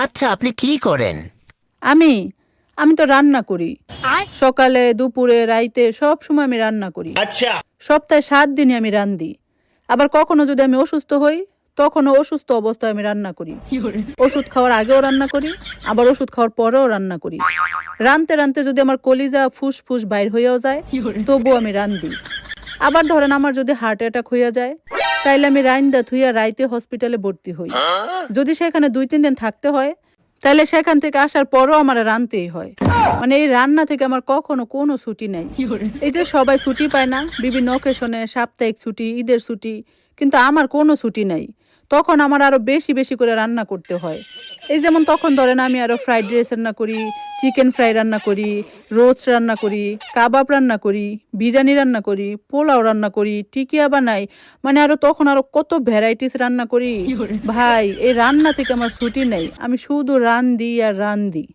আচ্ছা, আপনি কি করেন? আমি আমি তো রান্না করি। সকালে, দুপুরে, রাইতে সব সময় আমি রান্না করি। সপ্তাহে 7 দিনই আমি রান্ধি। আবার কখনো যদি আমি অসুস্থ হই, তখনও অসুস্থ অবস্থায় আমি রান্না করি। ওষুধ খাওয়ার আগেও রান্না করি, আবার ওষুধ খাওয়ার পরেও রান্না করি। রানতে রানতে যদি আমার কলিজা ফুসফুস বাইর হইয়াও যায়, তবুও আমি রান্ধি। আবার ধরেন আমার যদি হার্ট অ্যাটাক হইয়া যায়, তাইলে আমি রাইন্দা থুইয়া রাইতে হসপিটালে ভর্তি হই। যদি সেখানে 2-3 দিন থাকতে হয়, তাহলে সেখান থেকে আসার পরও আমার রানতেই হয়। মানে এই রান্না থেকে আমার কখনো কোনো ছুটি নাই। এই যে সবাই ছুটি পায় না বিভিন্ন অকেশনে, সাপ্তাহিক ছুটি, ঈদের ছুটি, কিন্তু আমার কোনো ছুটি নাই। তখন আমার আরো বেশি বেশি করে রান্না করতে হয়। এই যেমন তখন ধরেন আমি আরো ফ্রাইড রাইস রান্না করি, চিকেন ফ্রাই রান্না করি, রোস্ট রান্না করি, কাবাব রান্না করি, বিরিয়ানি রান্না করি, পোলাও রান্না করি, টিকিয়া বানাই। মানে আরো তখন আরো কত ভ্যারাইটিস রান্না করি। ভাই এই রান্না থেকে আমার ছুটি নেই, আমি শুধু রান্ধি আর রান্ধি।